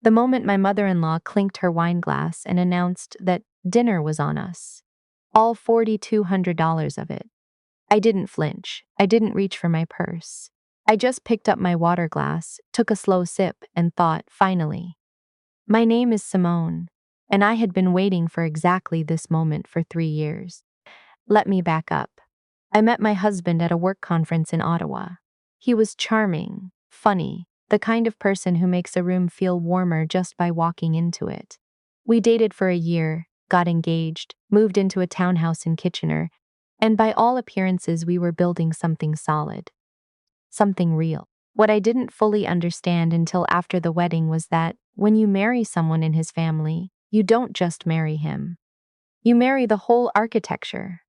The moment my mother-in-law clinked her wine glass and announced that dinner was on us, all $4,200 of it. I didn't flinch. I didn't reach for my purse. I just picked up my water glass, took a slow sip, and thought, finally. My name is Simone, and I had been waiting for exactly this moment for 3 years. Let me back up. I met my husband at a work conference in Ottawa. He was charming, funny, the kind of person who makes a room feel warmer just by walking into it. We dated for a year, got engaged, moved into a townhouse in Kitchener, and by all appearances we were building something solid. Something real. What I didn't fully understand until after the wedding was that when you marry someone in his family, you don't just marry him. You marry the whole architecture.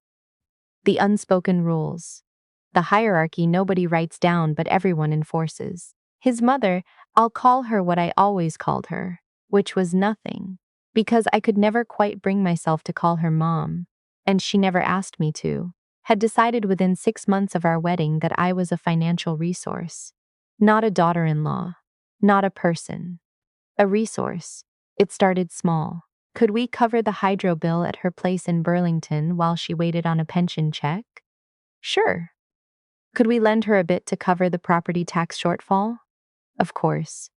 The unspoken rules. The hierarchy nobody writes down but everyone enforces. His mother, I'll call her what I always called her, which was nothing, because I could never quite bring myself to call her mom, and she never asked me to, had decided within 6 months of our wedding that I was a financial resource. Not a daughter-in-law. Not a person. A resource. It started small. Could we cover the hydro bill at her place in Burlington while she waited on a pension check? Sure. Could we lend her a bit to cover the property tax shortfall? Of course.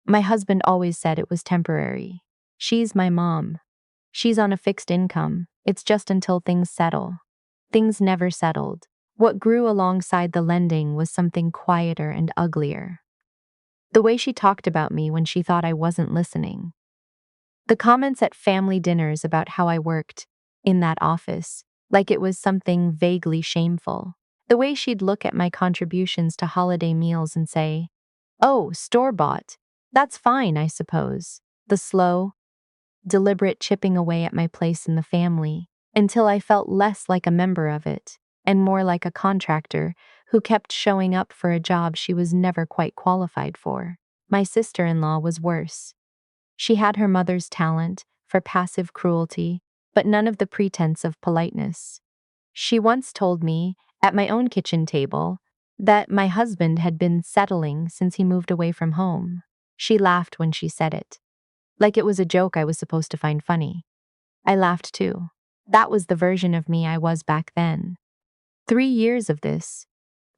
My husband always said it was temporary. She's my mom. She's on a fixed income. It's just until things settle. Things never settled. What grew alongside the lending was something quieter and uglier. The way she talked about me when she thought I wasn't listening. The comments at family dinners about how I worked in that office, like it was something vaguely shameful. The way she'd look at my contributions to holiday meals and say, "Oh, store-bought. That's fine, I suppose." The slow, deliberate chipping away at my place in the family, until I felt less like a member of it, and more like a contractor who kept showing up for a job she was never quite qualified for. My sister-in-law was worse. She had her mother's talent for passive cruelty, but none of the pretense of politeness. She once told me, at my own kitchen table, that my husband had been settling since he moved away from home. She laughed when she said it, like it was a joke I was supposed to find funny. I laughed too. That was the version of me I was back then. 3 years of this.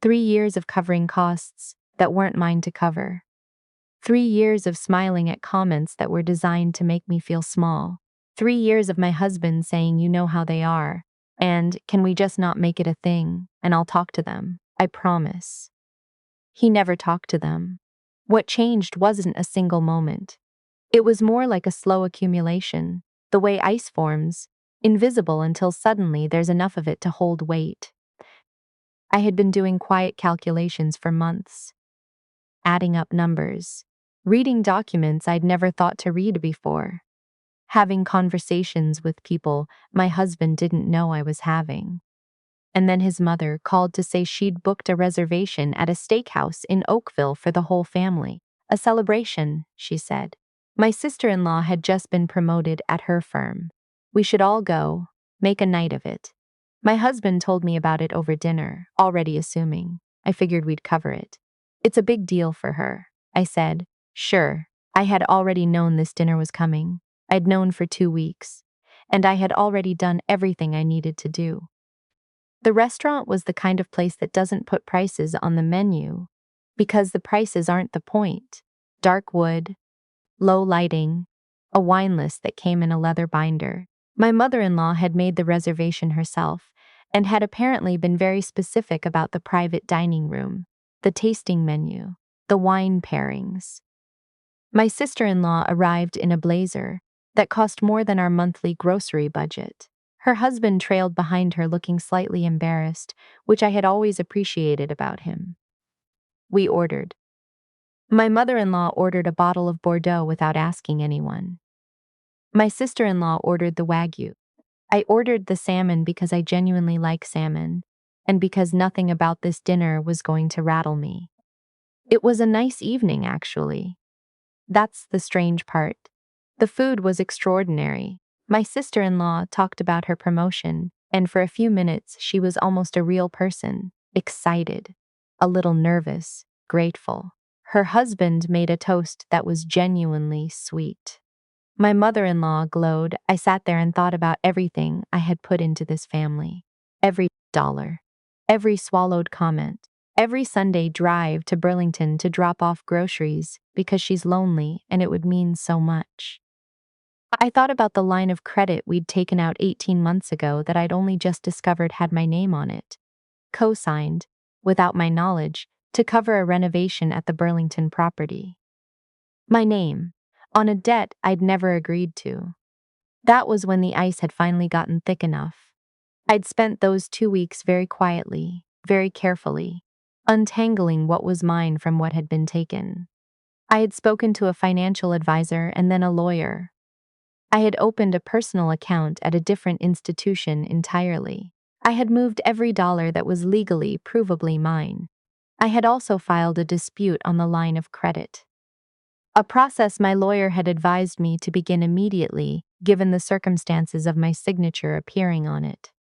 3 years of covering costs that weren't mine to cover. 3 years of smiling at comments that were designed to make me feel small. 3 years of my husband saying, "You know how they are," and "Can we just not make it a thing, and I'll talk to them, I promise." He never talked to them. What changed wasn't a single moment. It was more like a slow accumulation, the way ice forms, invisible until suddenly there's enough of it to hold weight. I had been doing quiet calculations for months, adding up numbers, reading documents I'd never thought to read before, having conversations with people my husband didn't know I was having. And then his mother called to say she'd booked a reservation at a steakhouse in Oakville for the whole family. A celebration, she said. My sister-in-law had just been promoted at her firm. We should all go, make a night of it. My husband told me about it over dinner, already assuming. I figured we'd cover it. It's a big deal for her, I said. Sure, I had already known this dinner was coming. I'd known for 2 weeks, and I had already done everything I needed to do. The restaurant was the kind of place that doesn't put prices on the menu, because the prices aren't the point. Dark wood, low lighting, a wine list that came in a leather binder. My mother-in-law had made the reservation herself, and had apparently been very specific about the private dining room, the tasting menu, the wine pairings. My sister-in-law arrived in a blazer that cost more than our monthly grocery budget. Her husband trailed behind her looking slightly embarrassed, which I had always appreciated about him. We ordered. My mother-in-law ordered a bottle of Bordeaux without asking anyone. My sister-in-law ordered the Wagyu. I ordered the salmon because I genuinely like salmon, and because nothing about this dinner was going to rattle me. It was a nice evening, actually. That's the strange part. The food was extraordinary. My sister-in-law talked about her promotion, and for a few minutes she was almost a real person, excited, a little nervous, grateful. Her husband made a toast that was genuinely sweet. My mother-in-law glowed. I sat there and thought about everything I had put into this family. Every dollar, every swallowed comment, every Sunday drive to Burlington to drop off groceries because she's lonely and it would mean so much. I thought about the line of credit we'd taken out 18 months ago that I'd only just discovered had my name on it, co-signed, without my knowledge, to cover a renovation at the Burlington property. My name, on a debt I'd never agreed to. That was when the ice had finally gotten thick enough. I'd spent those 2 weeks very quietly, very carefully, untangling what was mine from what had been taken. I had spoken to a financial advisor and then a lawyer. I had opened a personal account at a different institution entirely. I had moved every dollar that was legally, provably mine. I had also filed a dispute on the line of credit. A process my lawyer had advised me to begin immediately, given the circumstances of my signature appearing on it.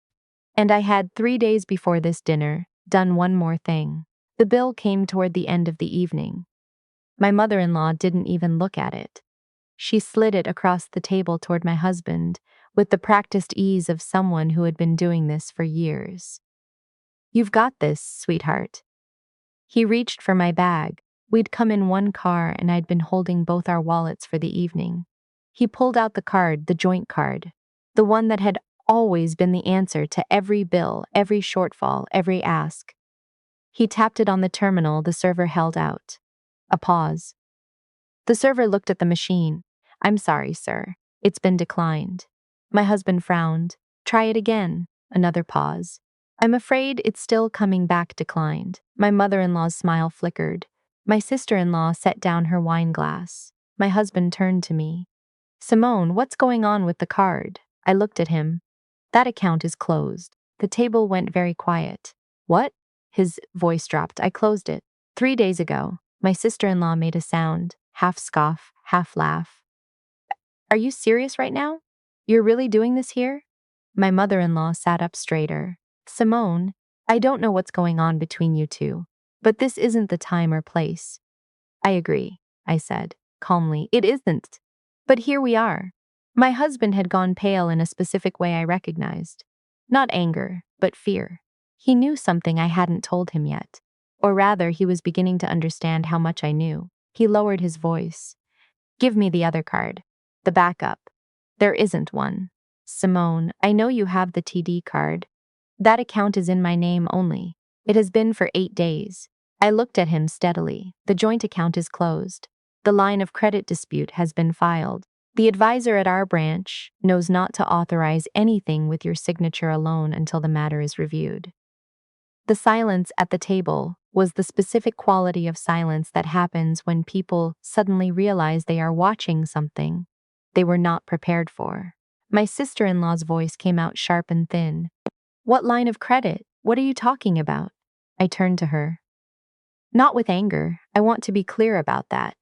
And I had 3 days before this dinner done one more thing. The bill came toward the end of the evening. My mother-in-law didn't even look at it. She slid it across the table toward my husband, with the practiced ease of someone who had been doing this for years. "You've got this, sweetheart." He reached for my bag. We'd come in one car and I'd been holding both our wallets for the evening. He pulled out the card, the joint card, the one that had always been the answer to every bill, every shortfall, every ask. He tapped it on the terminal the server held out. A pause. The server looked at the machine. "I'm sorry, sir. It's been declined." My husband frowned. "Try it again." Another pause. "I'm afraid it's still coming back declined." My mother-in-law's smile flickered. My sister-in-law set down her wine glass. My husband turned to me. "Simone, what's going on with the card?" I looked at him. "That account is closed." The table went very quiet. "What?" His voice dropped. "I closed it 3 days ago." My sister-in-law made a sound, half scoff, half laugh. "Are you serious right now? You're really doing this here?" My mother-in-law sat up straighter. "Simone, I don't know what's going on between you two, but this isn't the time or place." "I agree," I said, calmly. "It isn't. But here we are." My husband had gone pale in a specific way I recognized. Not anger, but fear. He knew something I hadn't told him yet. Or rather, he was beginning to understand how much I knew. He lowered his voice. "Give me the other card. The backup." "There isn't one." "Simone, I know you have the TD card. That account is in my name only. It has been for 8 days. I looked at him steadily. "The joint account is closed. The line of credit dispute has been filed. The advisor at our branch knows not to authorize anything with your signature alone until the matter is reviewed." The silence at the table was the specific quality of silence that happens when people suddenly realize they are watching something they were not prepared for. My sister-in-law's voice came out sharp and thin. "What line of credit? What are you talking about?" I turned to her. Not with anger. I want to be clear about that.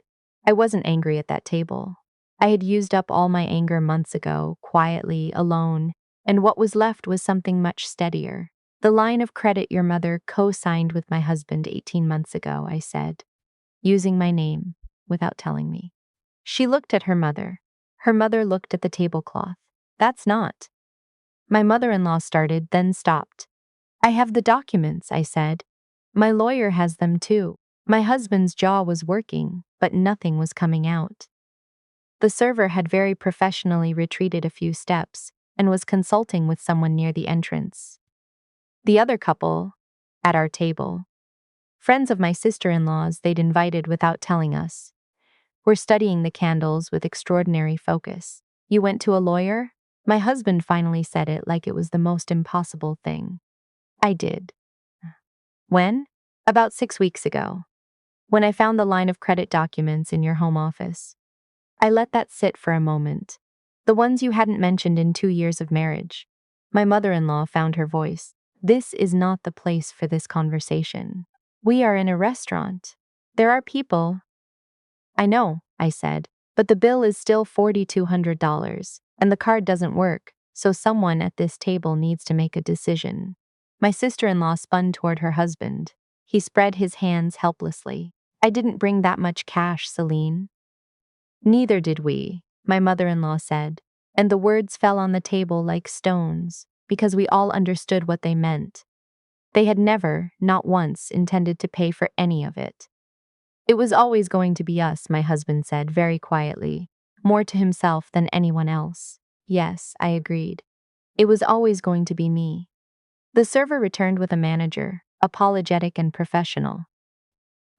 I wasn't angry at that table. I had used up all my anger months ago, quietly, alone, and what was left was something much steadier. "The line of credit your mother co-signed with my husband 18 months ago," I said, using my name, without telling me. She looked at her mother. Her mother looked at the tablecloth. "That's not." My mother-in-law started, then stopped. "I have the documents," I said. "My lawyer has them too." My husband's jaw was working, but nothing was coming out. The server had very professionally retreated a few steps and was consulting with someone near the entrance. The other couple, at our table, friends of my sister-in-law's they'd invited without telling us, were studying the candles with extraordinary focus. "You went to a lawyer?" My husband finally said it like it was the most impossible thing. "I did." "When?" "About 6 weeks ago. When I found the line of credit documents in your home office." I let that sit for a moment. "The ones you hadn't mentioned in 2 years of marriage." My mother-in-law found her voice. "This is not the place for this conversation. We are in a restaurant. There are people." "I know," I said, "but the bill is still $4,200, and the card doesn't work, so someone at this table needs to make a decision." My sister-in-law spun toward her husband. He spread his hands helplessly. I didn't bring that much cash, Celine. Neither did we, my mother-in-law said, and the words fell on the table like stones, because we all understood what they meant. They had never, not once, intended to pay for any of it. It was always going to be us, my husband said very quietly, more to himself than anyone else. Yes, I agreed. It was always going to be me. The server returned with a manager, apologetic and professional.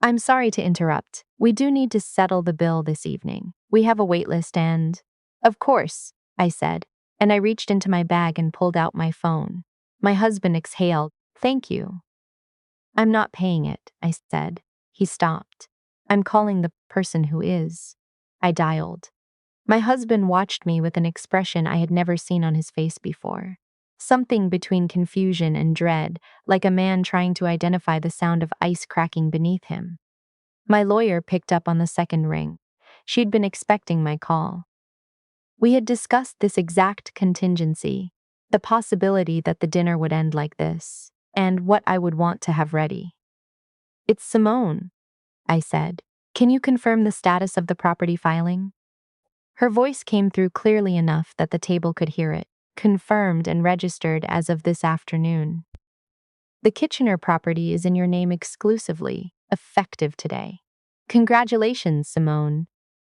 I'm sorry to interrupt. We do need to settle the bill this evening. We have a waitlist and… Of course, I said, and I reached into my bag and pulled out my phone. My husband exhaled. Thank you. I'm not paying it, I said. He stopped. I'm calling the person who is. I dialed. My husband watched me with an expression I had never seen on his face before. Something between confusion and dread, like a man trying to identify the sound of ice cracking beneath him. My lawyer picked up on the second ring. She'd been expecting my call. We had discussed this exact contingency, the possibility that the dinner would end like this, and what I would want to have ready. It's Simone, I said. Can you confirm the status of the property filing? Her voice came through clearly enough that the table could hear it. Confirmed and registered as of this afternoon. The Kitchener property is in your name exclusively, effective today. Congratulations, Simone.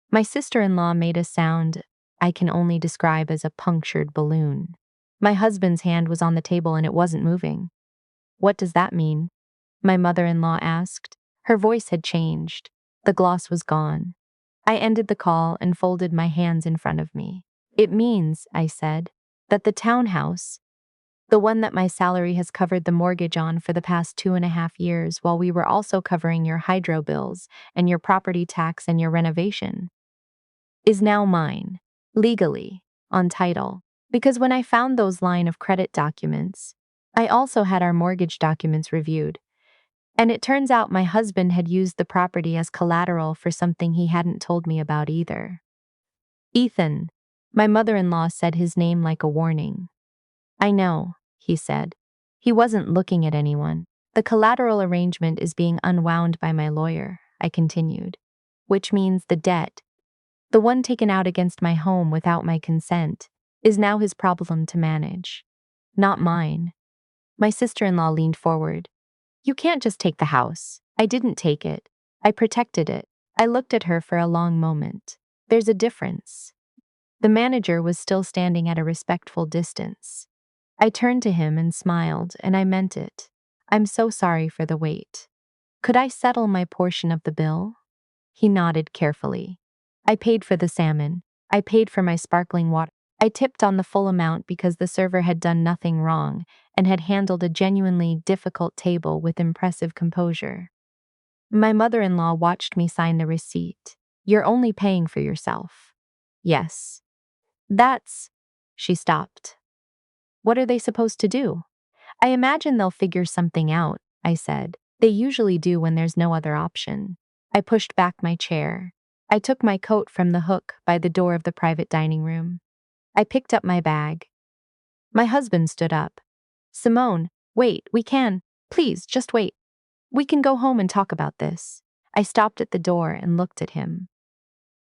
My sister-in-law made a sound I can only describe as a punctured balloon. My husband's hand was on the table and it wasn't moving. What does that mean? My mother-in-law asked. Her voice had changed. The gloss was gone. I ended the call and folded my hands in front of me. It means, I said, that the townhouse, the one that my salary has covered the mortgage on for the past 2.5 years while we were also covering your hydro bills and your property tax and your renovation, is now mine, legally, on title. Because when I found those line of credit documents, I also had our mortgage documents reviewed. And it turns out my husband had used the property as collateral for something he hadn't told me about either. Ethan, my mother-in-law said his name like a warning. I know, he said. He wasn't looking at anyone. The collateral arrangement is being unwound by my lawyer, I continued. Which means the debt, the one taken out against my home without my consent, is now his problem to manage. Not mine. My sister-in-law leaned forward. You can't just take the house. I didn't take it. I protected it. I looked at her for a long moment. There's a difference. The manager was still standing at a respectful distance. I turned to him and smiled, and I meant it. I'm so sorry for the wait. Could I settle my portion of the bill? He nodded carefully. I paid for the salmon. I paid for my sparkling water. I tipped on the full amount because the server had done nothing wrong and had handled a genuinely difficult table with impressive composure. My mother-in-law watched me sign the receipt. You're only paying for yourself. Yes. That's… She stopped. What are they supposed to do? I imagine they'll figure something out, I said. They usually do when there's no other option. I pushed back my chair. I took my coat from the hook by the door of the private dining room. I picked up my bag. My husband stood up. Simone, wait, we can. Please, just wait. We can go home and talk about this. I stopped at the door and looked at him.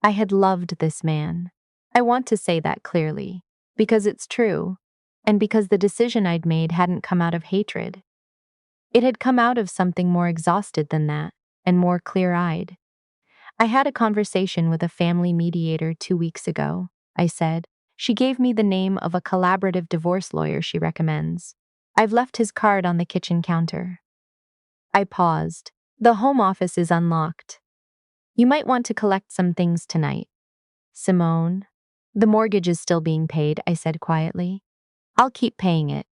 I had loved this man. I want to say that clearly, because it's true, and because the decision I'd made hadn't come out of hatred. It had come out of something more exhausted than that, and more clear-eyed. I had a conversation with a family mediator 2 weeks ago, I said. She gave me the name of a collaborative divorce lawyer she recommends. I've left his card on the kitchen counter. I paused. The home office is unlocked. You might want to collect some things tonight. Simone. The mortgage is still being paid, I said quietly. I'll keep paying it.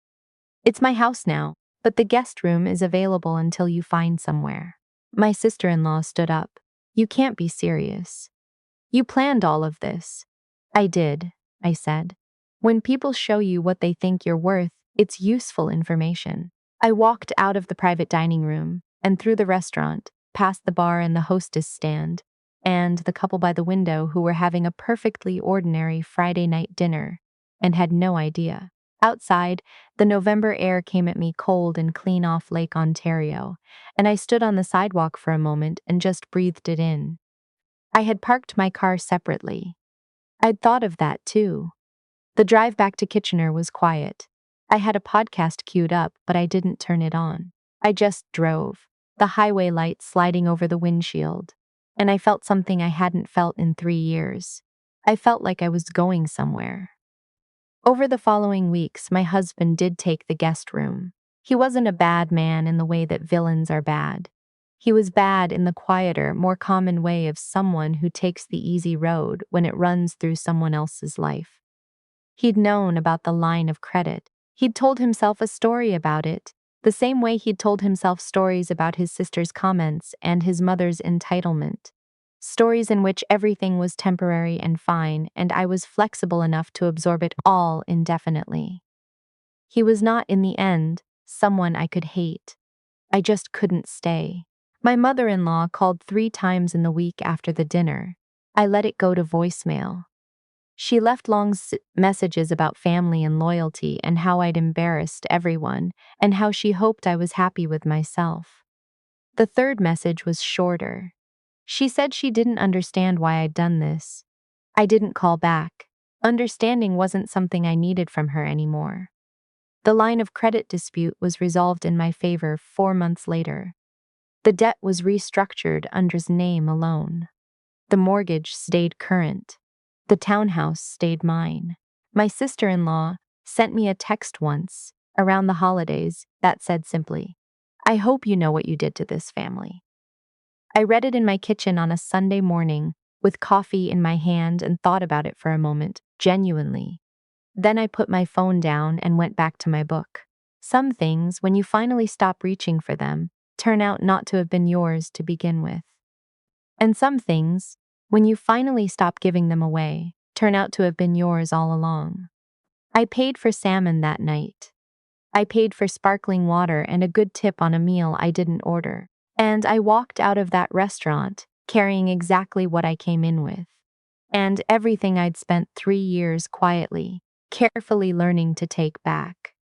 It's my house now, but the guest room is available until you find somewhere. My sister-in-law stood up. You can't be serious. You planned all of this. I did, I said. When people show you what they think you're worth, it's useful information. I walked out of the private dining room and through the restaurant, past the bar and the hostess stand, and the couple by the window who were having a perfectly ordinary Friday night dinner and had no idea. Outside, the November air came at me cold and clean off Lake Ontario, and I stood on the sidewalk for a moment and just breathed it in. I had parked my car separately. I'd thought of that too. The drive back to Kitchener was quiet. I had a podcast queued up, but I didn't turn it on. I just drove, the highway lights sliding over the windshield, and I felt something I hadn't felt in 3 years. I felt like I was going somewhere. Over the following weeks, my husband did take the guest room. He wasn't a bad man in the way that villains are bad. He was bad in the quieter, more common way of someone who takes the easy road when it runs through someone else's life. He'd known about the line of credit. He'd told himself a story about it, the same way he'd told himself stories about his sister's comments and his mother's entitlement. Stories in which everything was temporary and fine, and I was flexible enough to absorb it all indefinitely. He was not, in the end, someone I could hate. I just couldn't stay. My mother-in-law called 3 times in the week after the dinner. I let it go to voicemail. She left long messages about family and loyalty and how I'd embarrassed everyone and how she hoped I was happy with myself. The third message was shorter. She said she didn't understand why I'd done this. I didn't call back. Understanding wasn't something I needed from her anymore. The line of credit dispute was resolved in my favor 4 months later. The debt was restructured under his name alone. The mortgage stayed current. The townhouse stayed mine. My sister-in-law sent me a text once, around the holidays, that said simply, "I hope you know what you did to this family." I read it in my kitchen on a Sunday morning, with coffee in my hand, and thought about it for a moment, genuinely. Then I put my phone down and went back to my book. Some things, when you finally stop reaching for them, turn out not to have been yours to begin with. And some things, when you finally stop giving them away, turn out to have been yours all along. I paid for salmon that night. I paid for sparkling water and a good tip on a meal I didn't order. And I walked out of that restaurant, carrying exactly what I came in with. And everything I'd spent 3 years quietly, carefully learning to take back.